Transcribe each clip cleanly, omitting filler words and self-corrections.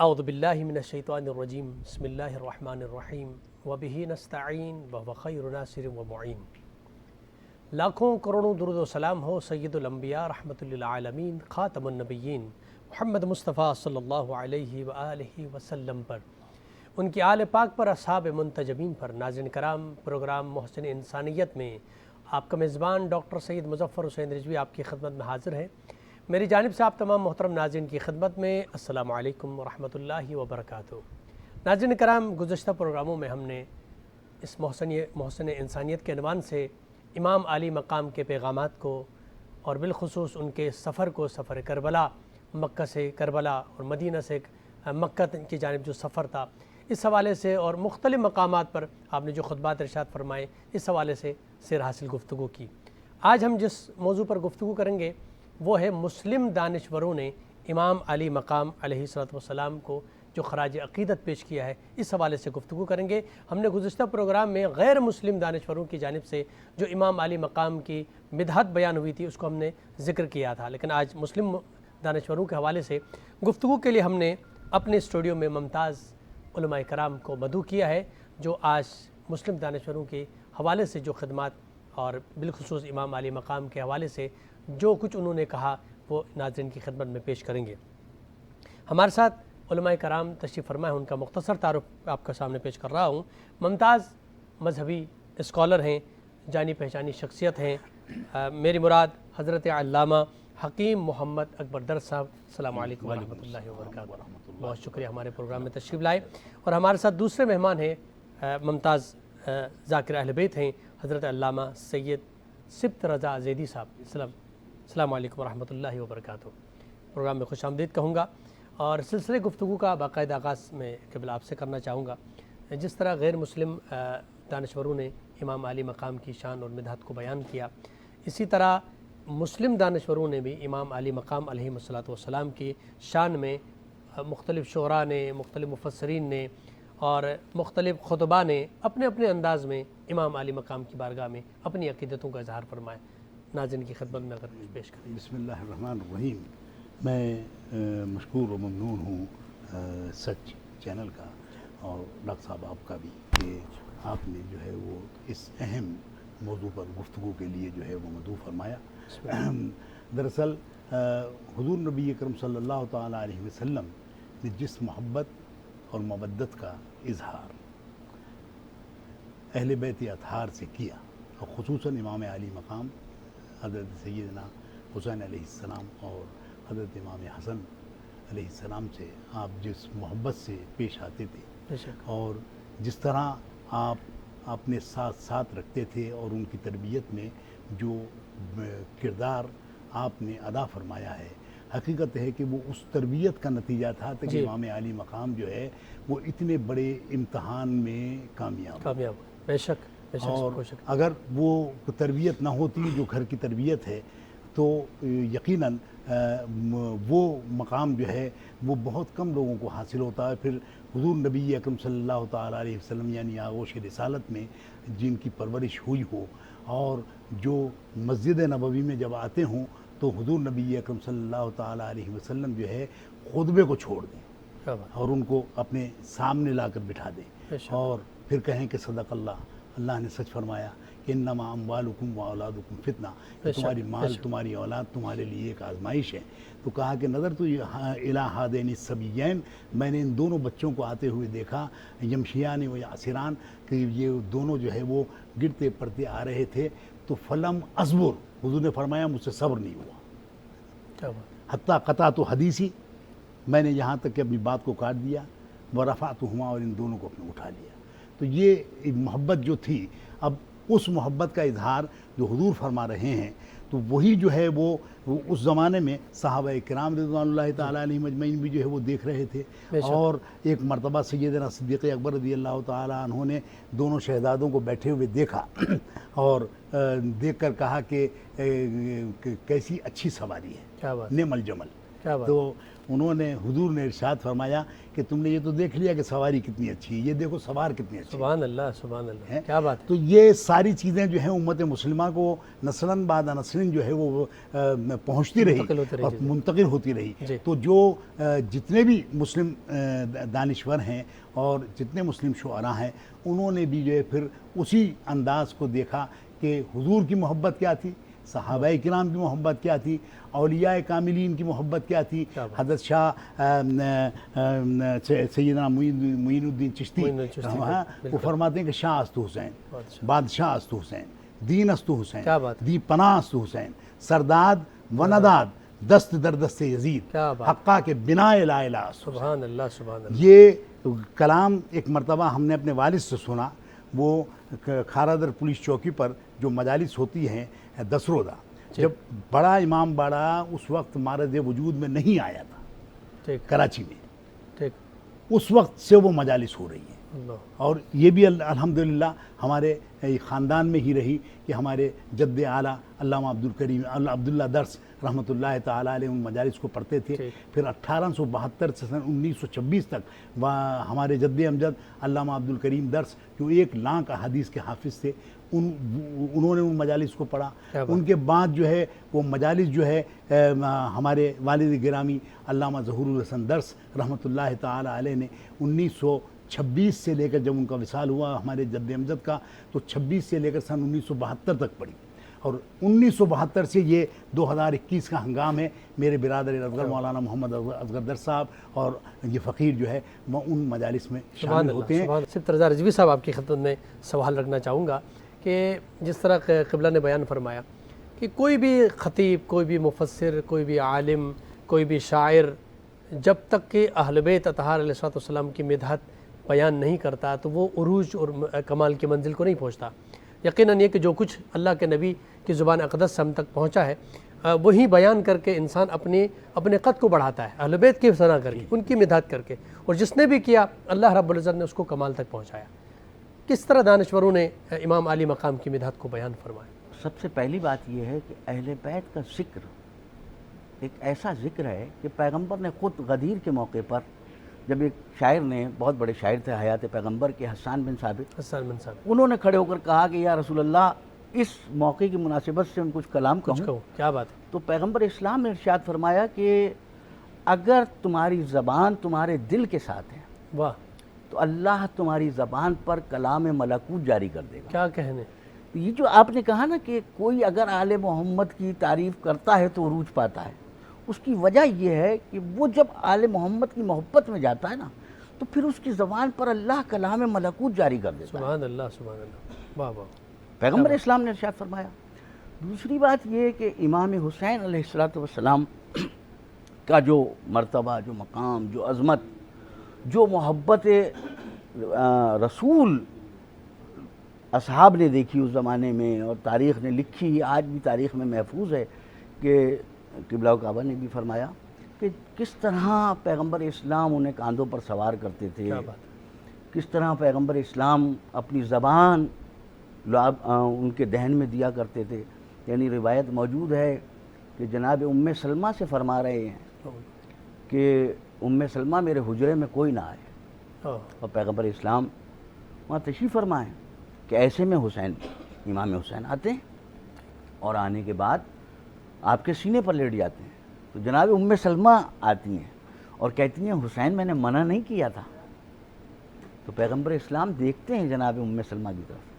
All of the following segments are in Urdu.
اعوذ باللہ من الشیطان الرجیم بسم اللہ الرحمن الرحیم وبہ نستعین وہو خیر ناصر و معین۔ لاکھوں کروڑوں درود و سلام ہو سید الانبیاء رحمت للعالمین خاتم النبیین محمد مصطفیٰ صلی اللہ علیہ وآلہ وسلم پر، ان کی آل پاک پر، اصحاب منتجبین پر۔ ناظرین کرام، پروگرام محسن انسانیت میں آپ کا میزبان ڈاکٹر سید مظفر حسین رضوی آپ کی خدمت میں حاضر ہے۔ میری جانب سے آپ تمام محترم ناظرین کی خدمت میں السلام علیکم ورحمۃ اللہ وبرکاتہ۔ ناظرین کرام، گزشتہ پروگراموں میں ہم نے اس محسن انسانیت کے عنوان سے امام علی مقام کے پیغامات کو اور بالخصوص ان کے سفر کو، سفر کربلا، مکہ سے کربلا اور مدینہ سے مکہ کی جانب جو سفر تھا، اس حوالے سے اور مختلف مقامات پر آپ نے جو خطبات ارشاد فرمائے، اس حوالے سے سیر حاصل گفتگو کی۔ آج ہم جس موضوع پر گفتگو کریں گے وہ ہے مسلم دانشوروں نے امام علی مقام علیہ السلام کو جو خراج عقیدت پیش کیا ہے، اس حوالے سے گفتگو کریں گے۔ ہم نے گزشتہ پروگرام میں غیر مسلم دانشوروں کی جانب سے جو امام علی مقام کی مدحت بیان ہوئی تھی، اس کو ہم نے ذکر کیا تھا، لیکن آج مسلم دانشوروں کے حوالے سے گفتگو کے لیے ہم نے اپنے اسٹوڈیو میں ممتاز علماء کرام کو مدعو کیا ہے، جو آج مسلم دانشوروں کے حوالے سے جو خدمات اور بالخصوص امام علی مقام کے حوالے سے جو کچھ انہوں نے کہا وہ ناظرین کی خدمت میں پیش کریں گے۔ ہمارے ساتھ علماء کرام تشریف فرما ہے، ان کا مختصر تعارف آپ کے سامنے پیش کر رہا ہوں۔ ممتاز مذہبی اسکالر ہیں، جانی پہچانی شخصیت ہیں، میری مراد حضرت علامہ حکیم محمد اکبر در صاحب۔ السلام علیکم ورحمۃ اللہ وبرکاتہ۔ بہت شکریہ ہمارے پروگرام میں تشریف لائے۔ اور ہمارے ساتھ دوسرے مہمان ہیں، ممتاز ذاکر اہل بیت ہیں، حضرت علامہ سید سبط رضا زیدی صاحب۔ السلام علیکم ورحمۃ اللہ وبرکاتہ۔ پروگرام میں خوش آمدید کہوں گا اور سلسلے گفتگو کا باقاعدہ آغاز میں قبل آپ سے کرنا چاہوں گا۔ جس طرح غیر مسلم دانشوروں نے امام علی مقام کی شان اور مدحت کو بیان کیا، اسی طرح مسلم دانشوروں نے بھی امام علی مقام علیہ السلام کی شان میں مختلف شعراء نے، مختلف مفسرین نے اور مختلف خطباء نے اپنے اپنے انداز میں امام علی مقام کی بارگاہ میں اپنی عقیدتوں کا اظہار فرمایا۔ ناظرین کی خدمت میں اگر کچھ پیش کریں۔ بسم اللہ الرحمن الرحیم۔ میں مشکور و ممنون ہوں سچ چینل کا اور ڈاکٹر صاحب آپ کا بھی، کہ آپ نے جو ہے وہ اس اہم موضوع پر گفتگو کے لیے جو ہے وہ مدعو فرمایا۔ دراصل حضور نبی اکرم صلی اللہ تعالیٰ علیہ وسلم نے جس محبت اور مودت کا اظہار اہل بیت اطہار سے کیا، اور خصوصاً امام علی مقام حضرت سیدنا حسین علیہ السلام اور حضرت امام حسن علیہ السلام سے آپ جس محبت سے پیش آتے تھے اور جس طرح آپ اپنے ساتھ رکھتے تھے اور ان کی تربیت میں جو کردار آپ نے ادا فرمایا ہے، حقیقت ہے کہ وہ اس تربیت کا نتیجہ تھا کہ امام علی مقام جو ہے وہ اتنے بڑے امتحان میں کامیاب۔ بے شک اور اگر وہ تربیت نہ ہوتی جو گھر کی تربیت ہے تو یقیناً وہ مقام جو ہے وہ بہت کم لوگوں کو حاصل ہوتا ہے۔ پھر حضور نبی اکرم صلی اللہ تعالیٰ علیہ وسلم یعنی آغوش رسالت میں جن کی پرورش ہوئی ہو اور جو مسجد نبوی میں جب آتے ہوں تو حضور نبی اکرم صلی اللہ تعالیٰ علیہ وسلم جو ہے خطبے کو چھوڑ دیں اور ان کو اپنے سامنے لا کر بٹھا دیں اور پھر کہیں کہ صدق اللہ، اللہ نے سچ فرمایا کہ انما اموالکم و اولادکم فتنہ، کہ تمہاری مال، تمہاری اولاد تمہارے لیے ایک آزمائش ہے۔ تو کہا کہ نظر تو الی ہذین الصبیین، میں نے ان دونوں بچوں کو آتے ہوئے دیکھا، یمشیان و یعصران، کہ یہ دونوں جو ہے وہ گرتے پڑتے آ رہے تھے، تو فلم اصبر، حضور نے فرمایا مجھ سے صبر نہیں ہوا، حتیٰ قطعت حدیثی، میں نے یہاں تک کہ اپنی بات کو کاٹ دیا، ورفعتہما، اور ان دونوں کو اپنے اٹھا لیا۔ تو یہ محبت جو تھی، اب اس محبت کا اظہار جو حضور فرما رہے ہیں تو وہی جو ہے وہ اس زمانے میں صحابہ کرام رضوان اللہ تعالیٰ علیہم اجمعین بھی جو ہے وہ دیکھ رہے تھے۔ اور ایک مرتبہ سیدنا صدیق اکبر رضی اللہ تعالیٰ عنہ نے دونوں شہزادوں کو بیٹھے ہوئے دیکھا اور دیکھ کر کہا کہ کیسی اچھی سواری ہے، نعم الجمل۔ تو انہوں نے حضور نے ارشاد فرمایا کہ تم نے یہ تو دیکھ لیا کہ سواری کتنی اچھی ہے، یہ دیکھو سوار کتنی اچھی ہے۔ سبحان اللہ، سبحان اللہ، ہے۔ کیا بات ہے۔ تو یہ ساری چیزیں جو ہیں امت مسلمہ کو نسلاً بعد نسلاً جو ہے وہ پہنچتی رہی منتقل ہوتی رہی اور چیزیں۔ منتقل ہوتی رہی۔ جی۔ تو جو جتنے بھی مسلم دانشور ہیں اور جتنے مسلم شعراء ہیں، انہوں نے بھی جو ہے پھر اسی انداز کو دیکھا کہ حضور کی محبت کیا تھی، صحابہ کرام کی محبت کیا تھی، اولیاء کاملین کی محبت کیا تھی۔ حضرت شاہ سیدنا معین الدین چشتی وہ فرماتے ہیں کہ شاہ است حسین، بادشاہ است حسین، دین است حسین، دی پناہ است حسین، سرداد و نداد دست در دست یزید، حقا کے بنا لا الہ است حسین۔ سبحان اللہ، سبحان اللہ۔ یہ کلام ایک مرتبہ ہم نے اپنے والد سے سنا، وہ کھارا در پولیس چوکی پر جو مجالس ہوتی ہیں 10 روزہ، جب بڑا امام باڑہ اس وقت مارد وجود میں نہیں آیا تھا کراچی میں، اس وقت سے وہ مجالس ہو رہی ہیں۔ اور یہ بھی الحمدللہ ہمارے خاندان میں ہی رہی کہ ہمارے جد اعلیٰ علامہ عبدالکریم عبداللہ درس رحمۃ اللہ تعالیٰ علیہ ان مجالس کو پڑھتے تھے۔ پھر 1872 سے 1926 تک ہمارے جد امجد علامہ عبدالکریم درس جو 1 لاکھ احادیث کے حافظ تھے، انہوں نے ان مجالس کو پڑھا۔ ان کے بعد جو ہے وہ مجالس جو ہے ہمارے والد گرامی علامہ ظہور الحسن درس رحمۃ اللہ تعالیٰ علیہ نے 1926 سے لے کر جب ان کا وصال ہوا ہمارے جد امجد کا، تو 26 سے لے کر سن 1972 تک پڑھی، اور 1972 سے یہ 2021 کا ہنگام ہے۔ میرے برادر اصغر مولانا محمد اصغر درس صاحب اور یہ فقیر جو ہے وہ ان مجالس میں شامل ہوتے ہیں۔ صرف رضا رضوی صاحب آپ کی خدمت میں سوال رکھنا چاہوں گا کہ جس طرح قبلہ نے بیان فرمایا کہ کوئی بھی خطیب، کوئی بھی مفسر، کوئی بھی عالم، کوئی بھی شاعر جب تک کہ اہل بیت اطہار علیہ الصلوۃ والسلام کی مدحت بیان نہیں کرتا تو وہ عروج اور کمال کی منزل کو نہیں پہنچتا۔ یقیناً یہ کہ جو کچھ اللہ کے نبی کی زبان اقدس سے ہم تک پہنچا ہے وہی بیان کر کے انسان اپنے قد کو بڑھاتا ہے، اہل بیت کی ثنا کر کے، ان کی مدحت کر کے، اور جس نے بھی کیا اللہ رب العزت نے اس کو کمال تک پہنچایا۔ کس طرح دانشوروں نے امام علی مقام کی مدحت کو بیان فرمایا؟ سب سے پہلی بات یہ ہے کہ اہل بیت کا ذکر ایک ایسا ذکر ہے کہ پیغمبر نے خود غدیر کے موقع پر، جب ایک شاعر نے، بہت بڑے شاعر تھے حیات پیغمبر کے، حسان بن ثابت، انہوں نے کھڑے ہو کر کہا کہ یا رسول اللہ اس موقع کی مناسبت سے کچھ کلام کہوں۔ کیا بات ہے؟ تو پیغمبر اسلام نے ارشاد فرمایا کہ اگر تمہاری زبان تمہارے دل کے ساتھ ہے، واہ، تو اللہ تمہاری زبان پر کلام ملکوت جاری کر دے گا۔ کیا کہنے؟ یہ جو آپ نے کہا نا کہ کوئی اگر آل محمد کی تعریف کرتا ہے تو عروج پاتا ہے، اس کی وجہ یہ ہے کہ وہ جب آل محمد کی محبت میں جاتا ہے نا تو پھر اس کی زبان پر اللہ کلام ملکوت جاری کر دیتا ہے۔ سبحان اللہ، سبحان اللہ، واہ واہ۔ پیغمبر اسلام نے ارشاد فرمایا۔ دوسری بات یہ کہ امام حسین علیہ السلام کا جو مرتبہ، جو مقام، جو عظمت، جو محبت رسول اصحاب نے دیکھی اس زمانے میں اور تاریخ نے لکھی، آج بھی تاریخ میں محفوظ ہے کہ قبلہ کعبہ نے بھی فرمایا کہ کس طرح پیغمبر اسلام انہیں کاندھوں پر سوار کرتے تھے، کس طرح پیغمبر اسلام اپنی زبان ان کے دہن میں دیا کرتے تھے۔ یعنی روایت موجود ہے کہ جناب ام سلمہ سے فرما رہے ہیں کہ ام سلمہ میرے حجرے میں کوئی نہ آئے، اور پیغمبر اسلام وہاں تشریف فرمائیں کہ ایسے میں حسین، امام حسین آتے ہیں اور آنے کے بعد آپ کے سینے پر لیٹ جاتے ہیں۔ تو جناب ام سلمہ آتی ہیں اور کہتی ہیں حسین میں نے منع نہیں کیا تھا۔ تو پیغمبر اسلام دیکھتے ہیں جناب ام سلمہ کی طرف،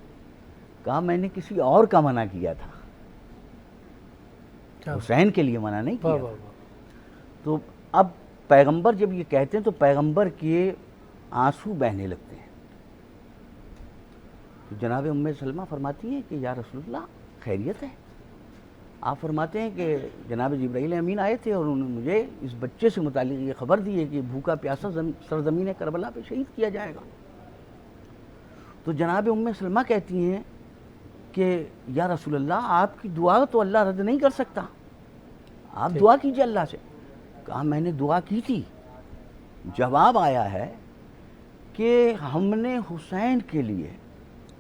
کہا میں نے کسی اور کا منع کیا تھا، حسین کے لیے منع نہیں کیا تھا۔ تو اب پیغمبر جب یہ کہتے ہیں تو پیغمبر کے آنسو بہنے لگتے ہیں۔ تو جناب ام سلمہ فرماتی ہیں کہ یا رسول اللہ خیریت ہے؟ آپ فرماتے ہیں کہ جناب جبرائیل امین آئے تھے اور انہوں نے مجھے اس بچے سے متعلق یہ خبر دی ہے کہ بھوکا پیاسا سرزمین کربلا پہ شہید کیا جائے گا۔ تو جناب ام سلمہ کہتی ہیں کہ یا رسول اللہ آپ کی دعا تو اللہ رد نہیں کر سکتا، آپ دعا کیجئے اللہ سے۔ کہا میں نے دعا کی تھی، جواب آیا ہے کہ ہم نے حسین کے لیے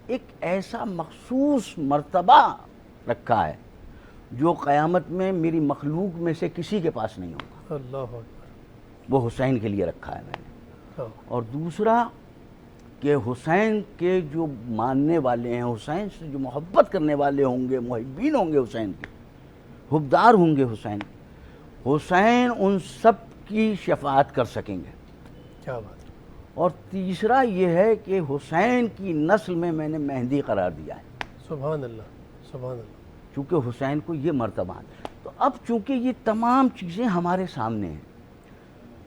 ایک ایسا مخصوص مرتبہ رکھا ہے جو قیامت میں میری مخلوق میں سے کسی کے پاس نہیں ہوگا۔ اللہ اکبر، وہ حسین کے لیے رکھا ہے میں نے. ہاں. اور دوسرا کہ حسین کے جو ماننے والے ہیں، حسین سے جو محبت کرنے والے ہوں گے، محبین ہوں گے حسین کے، حبدار ہوں گے حسین ان سب کی شفاعت کر سکیں گے. کیا بات ہے. اور تیسرا یہ ہے کہ حسین کی نسل میں نے مہدی قرار دیا ہے، سبحان اللہ سبحان اللہ. چونکہ حسین کو یہ مرتبہ ہے. تو اب چونکہ یہ تمام چیزیں ہمارے سامنے ہیں،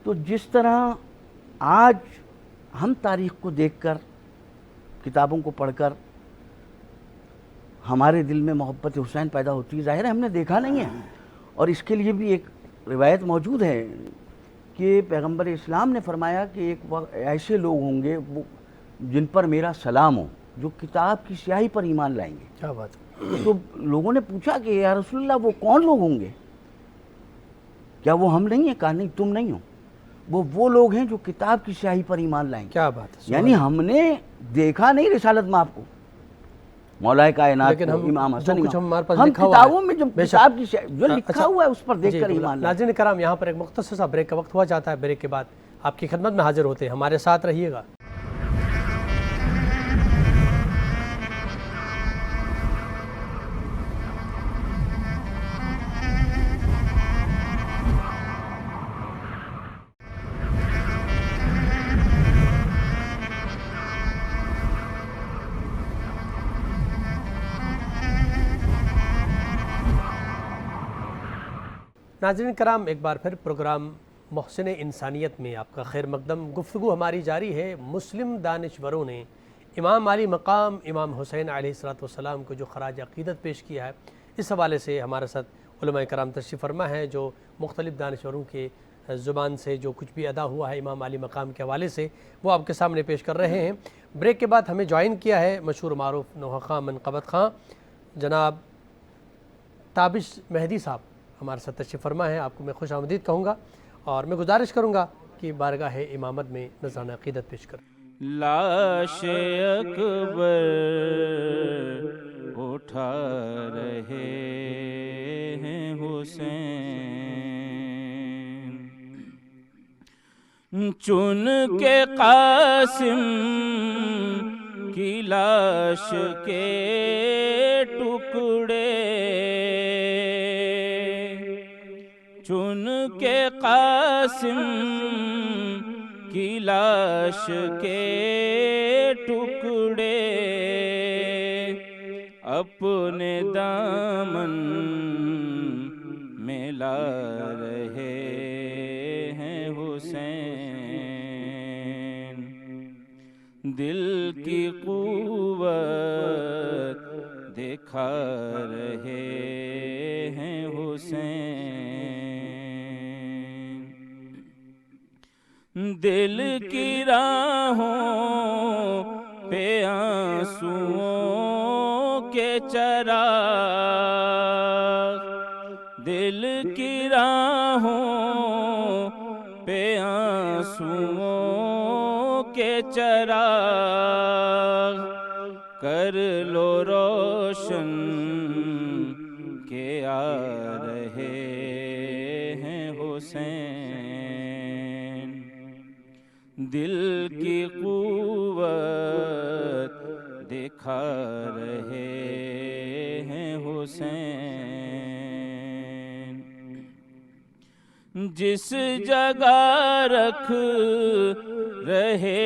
تو جس طرح آج ہم تاریخ کو دیکھ کر، کتابوں کو پڑھ کر ہمارے دل میں محبت حسین پیدا ہوتی ہے، ظاہر ہے ہم نے دیکھا نہیں ہے. اور اس کے لیے بھی ایک روایت موجود ہے کہ پیغمبر اسلام نے فرمایا کہ ایک وقت ایسے لوگ ہوں گے جن پر میرا سلام ہو، جو کتاب کی سیاہی پر ایمان لائیں گے. کیا بات ہے. تو لوگوں نے پوچھا کہ یا رسول اللہ وہ کون لوگ ہوں گے؟ کیا وہ ہم نہیں ہیں؟ کہا نہیں، تم نہیں ہو. وہ لوگ ہیں جو کتاب کی سیاہی پر ایمان لائیں گے. کیا بات ہے. یعنی ہم نے دیکھا نہیں رسالت میں آپ کو، مولا کائنات لیکن کو، ہم امام جو حسن، کچھ ہمارے پاس ہم لکھا ہوا ہے، کتابوں میں جو بے شک. کتاب کی سیاہی جو لکھا اچھا. ہوا ہے اس پر دیکھ جی کر بالکل. ایمان لائیں. ناظرین کرام، یہاں پر ایک مختصر سا بریک کا وقت ہوا جاتا ہے. بریک کے بعد آپ کی خدمت میں حاضر ہوتے ہیں، ہمارے ساتھ رہیے گا. ناظرین کرام، ایک بار پھر پروگرام محسن انسانیت میں آپ کا خیر مقدم. گفتگو ہماری جاری ہے. مسلم دانشوروں نے امام علی مقام امام حسین علیہ السلام کو جو خراج عقیدت پیش کیا ہے، اس حوالے سے ہمارے ساتھ علماء کرام تشریف فرما ہیں، جو مختلف دانشوروں کے زبان سے جو کچھ بھی ادا ہوا ہے امام علی مقام کے حوالے سے، وہ آپ کے سامنے پیش کر رہے ہیں. بریک کے بعد ہمیں جوائن کیا ہے مشہور معروف نوحہ خاں منقبت خاں جناب تابش مہدی صاحب ہمارے ساتھ تشریف فرما ہے. آپ کو میں خوش آمدید کہوں گا اور میں گزارش کروں گا کہ بارگاہ امامت میں نذرانہ عقیدت پیش کریں. لاش اکبر اٹھا رہے ہیں حسین، چن کے قاسم کی لاش کے ٹکڑے، چن کے قاسم کی لاش کے ٹکڑے، اپنے دامن میں لا رہے ہیں حسین. دل کی قوت دکھا رہے ہیں حسین. دل کی راہوں پہ آنسوؤں کے چراغ، دل کی راہوں پہ آنسوؤں کے چراغ، کر لو روشن کہ آ رہے ہیں حسین. دل کی قوت دکھا رہے ہیں حسین. جس جگہ رکھ رہے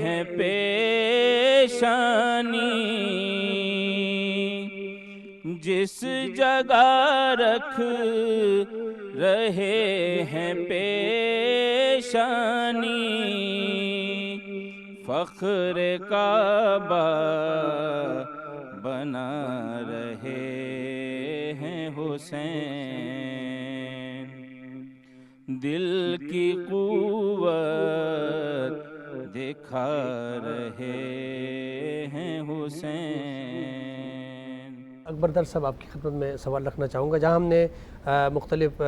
ہیں پیشانی، جس جگہ رکھ رہے ہیں پیشانی، فخر کعبہ بنا رہے ہیں حسین. دل کی قوت دکھا رہے ہیں حسین. اکبر در صاحب، آپ کی خدمت میں سوال رکھنا چاہوں گا. جہاں ہم نے مختلف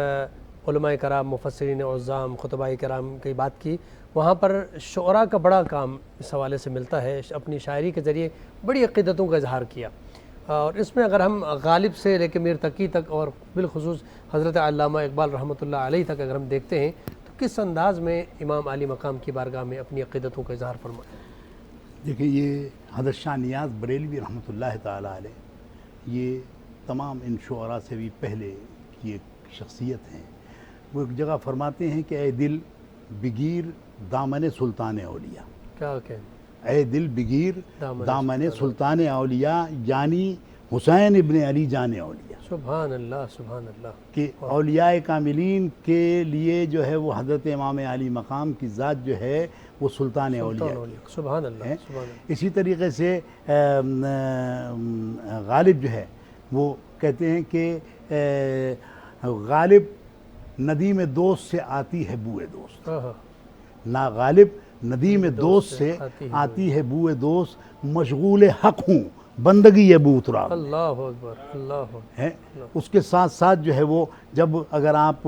علماء کرام، مفسرین عظام، خطباء کرام کی بات کی، وہاں پر شعراء کا بڑا کام اس حوالے سے ملتا ہے. اپنی شاعری کے ذریعے بڑی عقیدتوں کا اظہار کیا، اور اس میں اگر ہم غالب سے لے کے میر تقی تک اور بالخصوص حضرت علامہ اقبال رحمۃ اللہ علیہ تک اگر ہم دیکھتے ہیں تو کس انداز میں امام علی مقام کی بارگاہ میں اپنی عقیدتوں کا اظہار فرمایا؟ دیکھیں، یہ حضرت شاہ نیاز بریلوی رحمۃ اللہ تعالیٰ علیہ یہ تمام ان شعراء سے بھی پہلے کی ایک شخصیت ہیں. وہ ایک جگہ فرماتے ہیں کہ اے دل بگیر دامن سلطان اولیاء، کیا کہیں؟ اے دل بگیر دامن سلطان اولیاء، یعنی حسین ابن علی جان اولیاء. سبحان اللہ، سبحان اللہ. کہ اولیاء کاملین کے لیے جو ہے وہ حضرت امام علی مقام کی ذات جو ہے وہ سلطان اولیاء. سبحان اللہ، ہے. سبحان اللہ. اسی طریقے سے غالب جو ہے وہ کہتے ہیں کہ غالب ندیم دوست سے آتی ہے بوئے دوست. نا غالب ندیم دوست سے آتی ہے بوئے دوست، مشغول حق ہوں بندگی ابو تراب. اللہ اکبر، اللہ اکبر. ہے. اس کے ساتھ ساتھ جو ہے وہ جب اگر آپ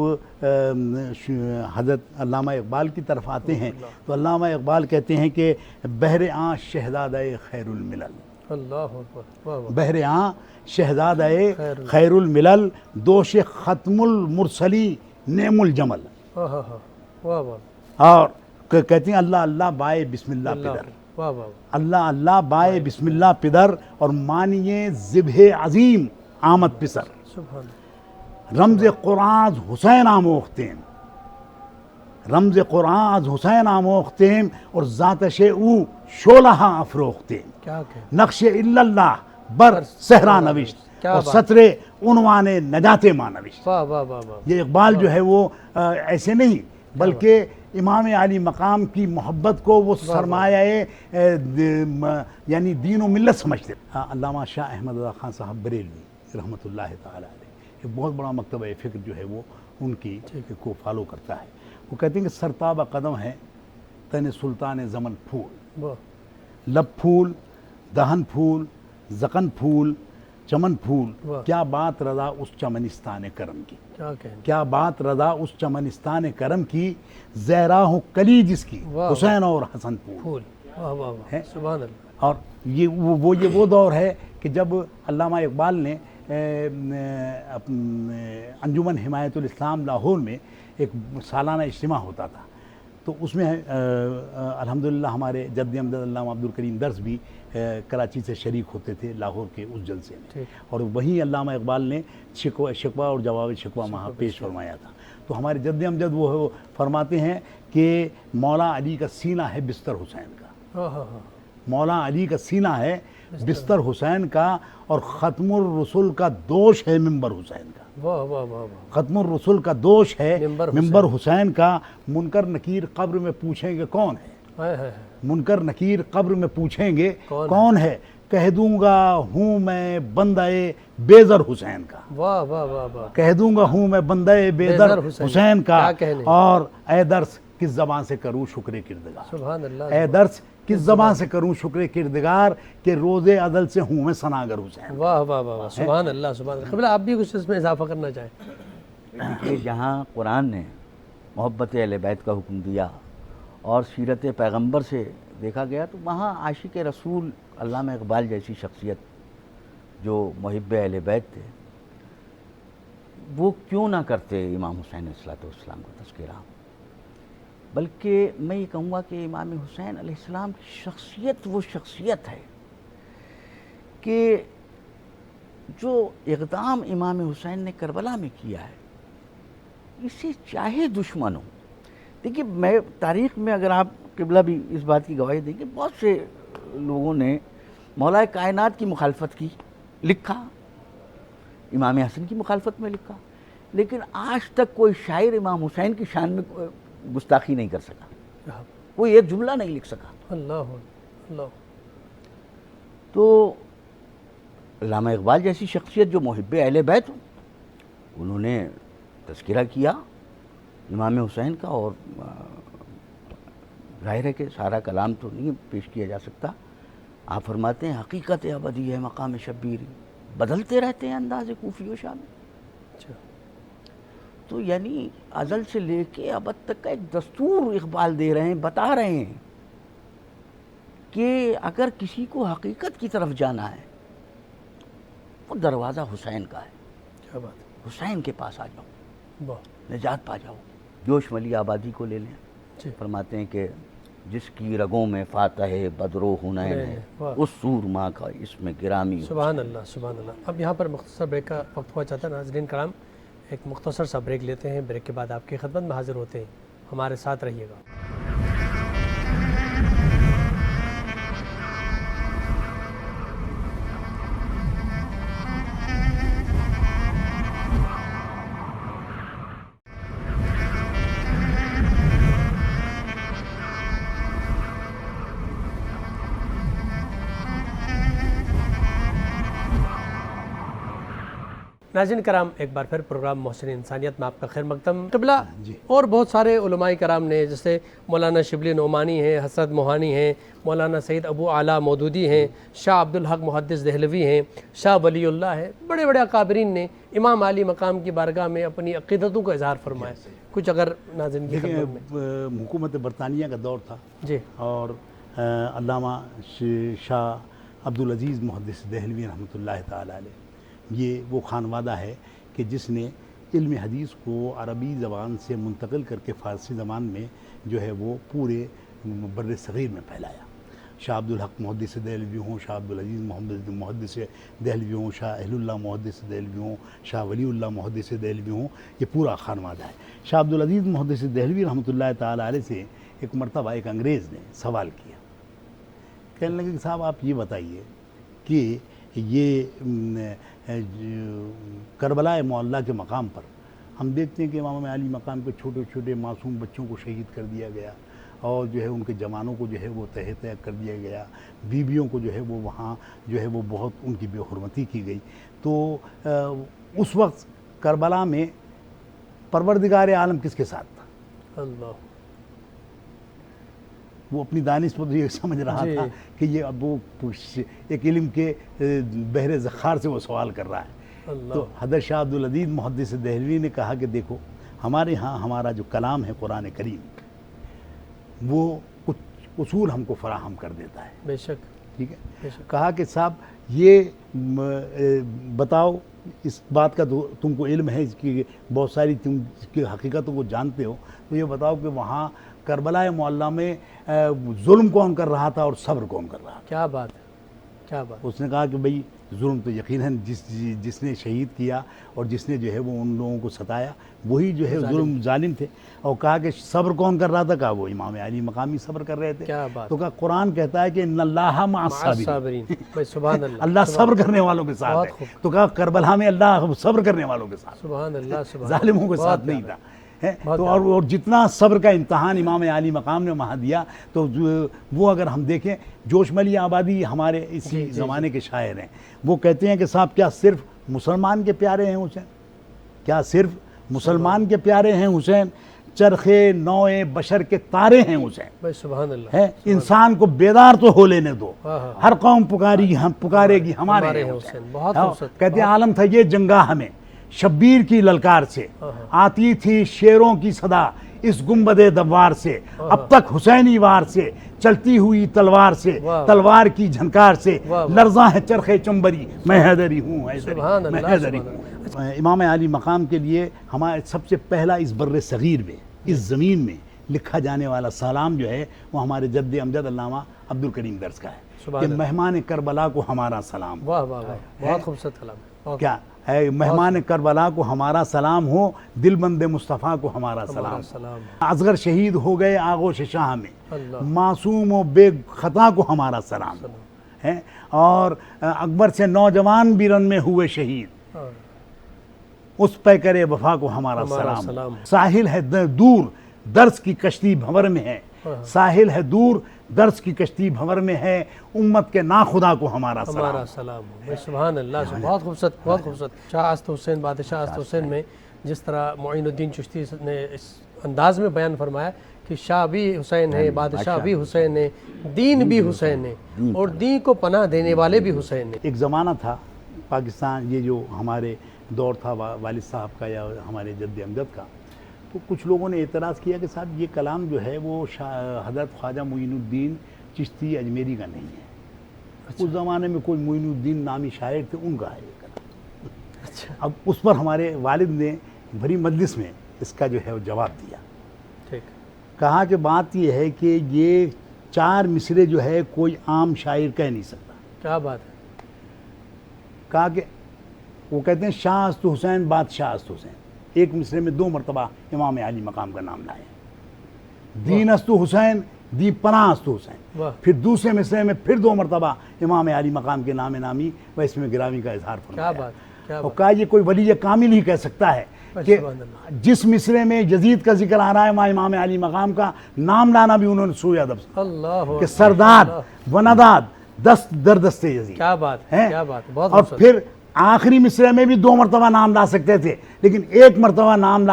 حضرت علامہ اقبال کی طرف آتے ہیں تو علامہ اقبال کہتے ہیں کہ بہر آں شہزادہ خیر الملل. اللہ اکبر، واہ واہ. بہر آں شہزادہ خیر الملل، دوش ختم المرسلی نعم الجمل. ہاں ہاں ہاں، واہ واہ. اور کہتے ہیں اللہ اللہ بائے بسم اللہ پدر، واہ واہ. اللہ اللہ بائے بسم اللہ پدر، اور مانیے ذبح عظیم آمد پسر. سبحان. رمز قرآن از حسین آموختیم، رمز قرآن از حسین آموختیم، اور ذاتش او شولہ افروختیم. کیا کہ نقش الا اللہ بر صحرا نوشت، اور سطر عنوان نجات ماں نوشت. واہ واہ واہ واہ. یہ اقبال جو ہے وہ ایسے نہیں بلکہ امام علی مقام کی محبت کو وہ سرمایہ یعنی دین و ملت سمجھتے. علامہ شاہ احمد رضا خان صاحب بریلوی رحمۃ اللہ تعالیٰ علیہ ایک بہت بڑا مکتبہ فکر جو ہے وہ ان کی کو فالو کرتا ہے. وہ کہتے ہیں کہ سرتاب قدم ہے تن سلطان زمن پھول، لب پھول دہن پھول زکن پھول چمن پھول، کیا بات رضا اس چمنستان کرم کی. کیا بات رضا اس چمنستان کرم کی، زہرا ہوں کلی جس کی حسین اور حسن پھول. سبحان اللہ. اور یہ وہ دور ہے کہ جب علامہ اقبال نے انجمن حمایت الاسلام لاہور میں ایک سالانہ اجتماع ہوتا تھا، تو اس میں الحمدللہ ہمارے جد امجد علامہ عبد الکریم درس بھی کراچی سے شریک ہوتے تھے لاہور کے اس جلسے میں، اور وہیں علامہ اقبال نے شکوہ اور جواب شکوہ وہاں پیش فرمایا تھا. تو ہمارے جد امجد وہ فرماتے ہیں کہ مولا علی کا سینہ ہے بستر حسین کا، مولا علی کا سینہ ہے بستر حسین کا، اور ختم الرسل کا دوش ہے ممبر حسین کا. ختم الرسل کا دوش ہے ممبر حسین کا. منکر نکیر قبر میں پوچھیں گے کون ہے، منکر نکیر قبر میں پوچھیں گے کون ہے، کہہ دوں گا ہوں میں بندہ بیزر حسین کا. کہہ دوں گا ہوں میں بندہ بیزر حسین کا، اور اے درس کس زبان سے کروں شکر کردگار، اے درس کس زبان سے کروں شکر کردگار، کہ روز ازل سے ہوں میں ثناگر حسین. واہ واہ واہ، سبحان اللہ، سبحان اللہ. قبلہ آپ بھی کچھ اس میں اضافہ کرنا چاہیں؟ کہ جہاں قرآن نے محبت اہل بیت کا حکم دیا اور سیرت پیغمبر سے دیکھا گیا، تو وہاں عاشق رسول علامہ اقبال جیسی شخصیت جو محب اہل بیت تھے، وہ کیوں نہ کرتے امام حسین علیہ السلام کا تذکرہ. بلکہ میں یہ کہوں گا کہ امام حسین علیہ السلام کی شخصیت وہ شخصیت ہے کہ جو اقدام امام حسین نے کربلا میں کیا ہے، اسے چاہے دشمن ہو. دیکھیے، میں تاریخ میں اگر آپ قبلہ بھی اس بات کی گواہی دیں کہ بہت سے لوگوں نے مولا کائنات کی مخالفت کی، لکھا، امام حسن کی مخالفت میں لکھا، لیکن آج تک کوئی شاعر امام حسین کی شان میں گستاخی نہیں کر سکا، کوئی ایک جملہ نہیں لکھ سکا. اللہ اللہ. تو علامہ اقبال جیسی شخصیت جو محب اہل بیت ہوں، انہوں نے تذکرہ کیا امام حسین کا، اور ظاہر ہے کہ سارا کلام تو نہیں پیش کیا جا سکتا. آپ فرماتے ہیں حقیقت ابدی ہے مقام شبیری، بدلتے رہتے ہیں انداز کوفی و شامی. تو یعنی ازل سے لے کے ابد تک کا ایک دستور اقبال دے رہے ہیں، بتا رہے ہیں کہ اگر کسی کو حقیقت کی طرف جانا ہے، وہ دروازہ حسین کا ہے. حسین کے پاس آ جاؤ، نجات پا جاؤ. جوش ملی آبادی کو لے لیں، فرماتے ہیں کہ جس کی رگوں میں فاتح بدر و حنین ہے اس سورما کا اس میں گرامی ہو۔ سبحان اللہ سبحان اللہ۔ اب یہاں پر مختصر بریک کا وقت ہوا چاہتا ہے ناظرین کرام، ایک مختصر سا بریک لیتے ہیں، بریک کے بعد آپ کی خدمت میں حاضر ہوتے ہیں، ہمارے ساتھ رہیے گا۔ ناظرین کرام، ایک بار پھر پروگرام محسن انسانیت میں آپ کا خیر مقدم قبلہ۔ اور بہت سارے علماء کرام نے، جیسے مولانا شبلی نعمانی ہیں، حسرت موہانی ہیں، مولانا سید ابو اعلیٰ مودودی ہیں، شاہ عبدالحق محدث دہلوی ہیں، شاہ ولی اللہ ہیں، بڑے بڑے اکابرین نے امام علی مقام کی بارگاہ میں اپنی عقیدتوں کا اظہار فرمایا۔ کچھ اگر ناظرین کی خدمت میں۔ حکومت برطانیہ کا دور تھا جی، اور علامہ شاہ عبدالعزیز محدث دہلوی رحمۃ اللہ تعالی علیہ، یہ وہ خانوادہ ہے کہ جس نے علم حدیث کو عربی زبان سے منتقل کر کے فارسی زبان میں جو ہے وہ پورے بر صغیر میں پھیلایا۔ شاہ عبدالحق محدث دہلوی ہوں، شاہ عبدالعزیز محدث دہلوی ہوں، شاہ اہل اللہ محدث دہلوی ہوں، شاہ ولی اللہ محدث دہلوی ہوں، یہ پورا خانوادہ ہے۔ شاہ عبدالعزیز محدث دہلوی رحمۃ اللہ تعالی علیہ سے ایک مرتبہ ایک انگریز نے سوال کیا، کہنے لگے کہ صاحب آپ یہ بتائیے کہ یہ کربلا معلیٰ کے مقام پر ہم دیکھتے ہیں کہ امام علی مقام پہ چھوٹے چھوٹے معصوم بچوں کو شہید کر دیا گیا، اور جو ہے ان کے جوانوں کو جو ہے وہ تہہ تہہ کر دیا گیا، بیویوں کو جو ہے وہ وہاں جو ہے وہ بہت ان کی بے حرمتی کی گئی۔ تو اس وقت کربلا میں پروردگار عالم کس کے ساتھ تھا؟ اللہ، وہ اپنی دانش پر یہ سمجھ رہا تھا کہ یہ اب وہ ایک علم کے بحر ذخار سے وہ سوال کر رہا ہے۔ تو حضرت شاہ عبدالعزیز محدث دہلوی نے کہا کہ دیکھو، ہمارے ہاں ہمارا جو کلام ہے قرآن کریم، وہ کچھ اصول ہم کو فراہم کر دیتا ہے۔ بے شک، ٹھیک ہے۔ کہا کہ صاحب یہ بتاؤ، اس بات کا تم کو علم ہے کہ بہت ساری تم کی حقیقتوں کو جانتے ہو، تو یہ بتاؤ کہ وہاں کربلا معلیٰ میں ظلم کون کر رہا تھا اور صبر کون کر رہا تھا؟ کیا بات ہے، کیا بات۔ اس نے کہا کہ بھئی ظلم تو یقیناً جس نے شہید کیا اور جس نے جو ہے وہ ان لوگوں کو ستایا وہی جو ہے ظالم تھے۔ اور کہا کہ صبر کون کر رہا تھا؟ کہا وہ امام علی مقامی صبر کر رہے تھے۔ کیا بات۔ تو کہا قرآن کہتا ہے کہ ان اللہ مع الصابرین، سبحان اللہ، اللہ صبر کرنے والوں کے ساتھ ہے۔ تو کہا کربلا میں اللہ صبر کرنے والوں کے ساتھ، سبحان اللہ، سبحان ظالموں کے ساتھ نہیں تھا۔ تو اور جتنا صبر کا امتحان امام علی مقام نے وہاں دیا، تو وہ اگر ہم دیکھیں، جوش ملی آبادی ہمارے اسی زمانے کے شاعر ہیں، وہ کہتے ہیں کہ صاحب کیا صرف مسلمان کے پیارے ہیں حسین؟ کیا صرف مسلمان کے پیارے ہیں حسین؟ چرخے نوع بشر کے تارے ہیں حسین۔ سبحان اللہ، ہے انسان کو بیدار تو ہو لینے دو، ہر قوم پکارے گی ہمارے ہیں حسین۔ کہتے ہیں عالم تھا یہ جنگاہ ہمیں شبیر کی للکار سے، آتی تھی شیروں کی صدا اس گنبد دوار سے، اب تک حسینی وار سے چلتی ہوئی تلوار سے، تلوار کی جھنکار سے لرزاں ہے چرخ چنبری، میں حیدری ہوں، میں حیدری ہوں۔ امام علی مقام کے لیے ہمارے سب سے پہلا اس بر صغیر میں، اس زمین میں لکھا جانے والا سلام جو ہے وہ ہمارے جد امجد علامہ عبدالکریم درس کا ہے کہ مہمان کربلا کو ہمارا سلام۔ واہ واہ واہ، بہت خوبصورت کلام ہے۔ کیا ہے؟ مہمان کربلا کو ہمارا سلام ہو، دل بند مصطفیٰ کو ہمارا سلام۔ اصغر شہید ہو گئے آغوش شاہ میں، معصوم و بے خطا کو ہمارا سلام ہے، اور اکبر سے نوجوان بھی رن میں ہوئے شہید، اس پہ کرے وفا کو ہمارا سلام۔ ساحل ہے دور درس کی کشتی بھنور میں ہے، ساحل ہے دور درس کی کشتی بھنور میں ہے، امت کے ناخدا کو ہمارا سلام۔ سبحان اللہ، بہت خوبصورت، بہت خوبصورت۔ شاہ اسد حسین، بادشاہ اسد حسین میں جس طرح معین الدین چشتی نے اس انداز میں بیان فرمایا کہ شاہ بھی حسین ہے، بادشاہ بھی حسین ہے، دین بھی حسین ہے، اور دین کو پناہ دینے والے بھی حسین ہیں۔ ایک زمانہ تھا پاکستان، یہ جو ہمارے دور تھا والد صاحب کا یا ہمارے جد امجد کا، تو کچھ لوگوں نے اعتراض کیا کہ صاحب یہ کلام جو ہے وہ حضرت خواجہ معین الدین چشتی اجمیری کا نہیں ہے۔ اس زمانے میں کوئی معین الدین نامی شاعر تھے، ان کا ہے یہ کلام۔ اب اس پر ہمارے والد نے بھری مجلس میں اس کا جو ہے وہ جواب دیا کہا کہ بات یہ ہے کہ یہ 4 مصرے جو ہے کوئی عام شاعر کہہ نہیں سکتا. کیا بات ہے. کہا کہ وہ کہتے ہیں شاہ است حسین بادشاہ است حسین، ایک مصرے میں 2 مرتبہ امام علی مقام کا نام لائے. دین است حسین دی پناہ است حسین، واہ. پھر دوسرے مصرے میں پھر 2 مرتبہ امام علی مقام کے نام نامی و اس میں گرامی کا اظہار کیا فرمایا. بات کیا اور بات. کہا یہ کوئی ولی کامل ہی کہہ سکتا ہے کہ سبحان اللہ. جس مصرے میں یزید کا ذکر آ رہا ہے وہاں امام علی مقام کا نام لانا بھی انہوں نے سوئے ادب سے اللہ کہ اکبر. سرداد اللہ. ونداد دست در دست یزید کیا بات ہیں. کیا بات. بہت اور خوبصورت. پھر آخری مصرے میں بھی 2 مرتبہ نام لا سکتے تھے، لیکن ایک مرتبہ نام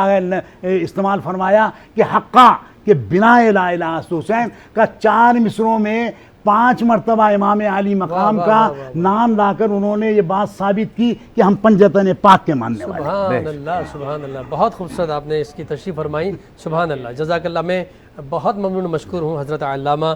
استعمال فرمایا کہ حقا کہ بنا لا الہ الا حسین کا 4 مصروں میں 5 مرتبہ امام علی مقام واہ، کا واہ، واہ، واہ. نام لا کر انہوں نے یہ بات ثابت کی کہ ہم پنجتن پاک کے ماننے والے ہیں. سبحان اللہ سبحان اللہ. بہت خوبصورت آپ نے اس کی تشریح فرمائی. سبحان اللہ. جزاک اللہ. میں بہت ممنون مشکور ہوں حضرت علامہ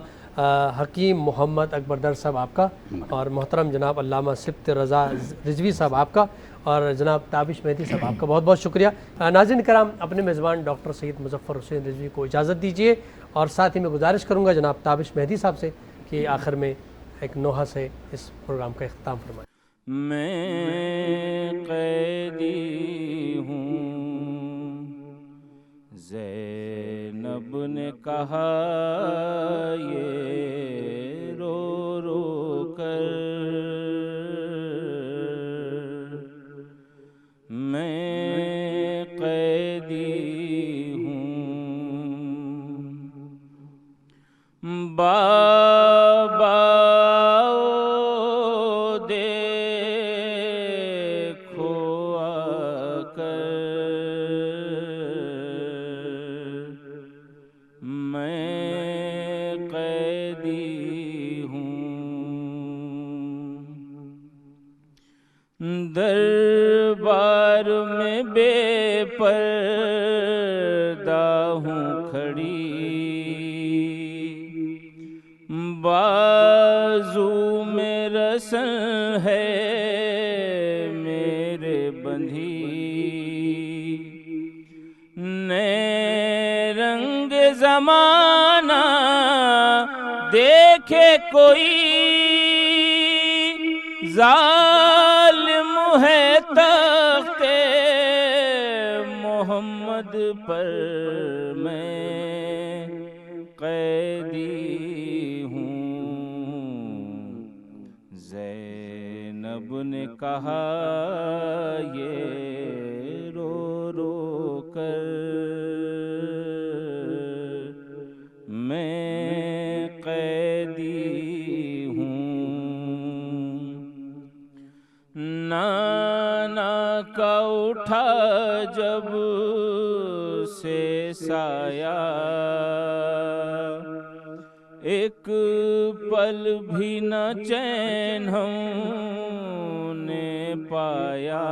حکیم محمد اکبر در صاحب آپ کا، اور محترم جناب علامہ سبط رضا رضوی صاحب آپ کا، اور جناب تابش مہدی صاحب آپ کا بہت بہت شکریہ. ناظرین کرام، اپنے میزبان ڈاکٹر سید مظفر حسین رضوی کو اجازت دیجیے، اور ساتھ ہی میں گزارش کروں گا جناب تابش مہدی صاحب سے کہ آخر میں ایک نوحہ سے اس پروگرام کا اختتام فرمائیں. میں قیدی ہوں، زینب نے کہا یہ رو رو کر، میں قیدی ہوں. بابا دربار میں بے پردہ ہوں کھڑی، بازو میں رسن ہے میرے بندھی، نئے رنگ زمانہ دیکھے کوئی، ظالم ہے تخت محمد پر، میں قیدی ہوں. زینب نے کہا یہ رو رو کر، میں قیدی ہوں. نانا کا اٹھا جب سے سایہ، ایک پل بھی نہ چین ہم نے پایا،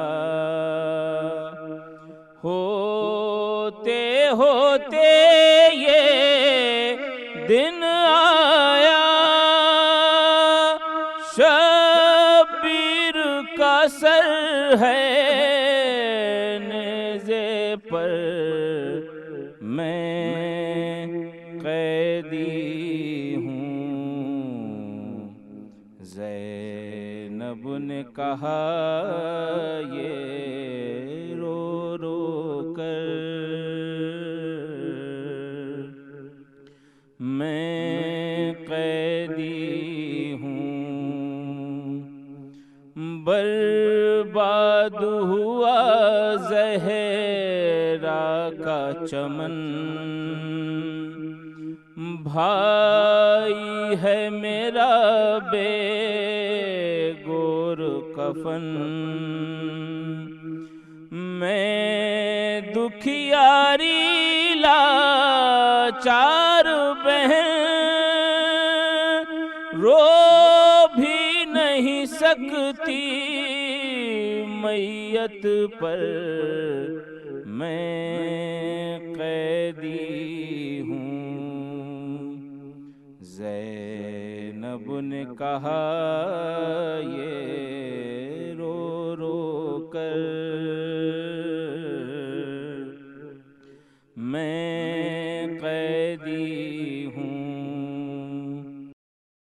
ہوتے ہوتے یہ دن آیا، شبیر کا سر ہے نیزے پر، میں قیدی ہوں. زینب نے کہا یہ رو رو کر، میں قیدی ہوں. برباد ہوا زہرا کا چمن، بھائی ہے میرا بے گور کفن، میں دکھیاری لاچار بہن، رو بھی نہیں سکتی میت پر، میں قیدی ہوں. زینب نے کہا یہ رو رو کر،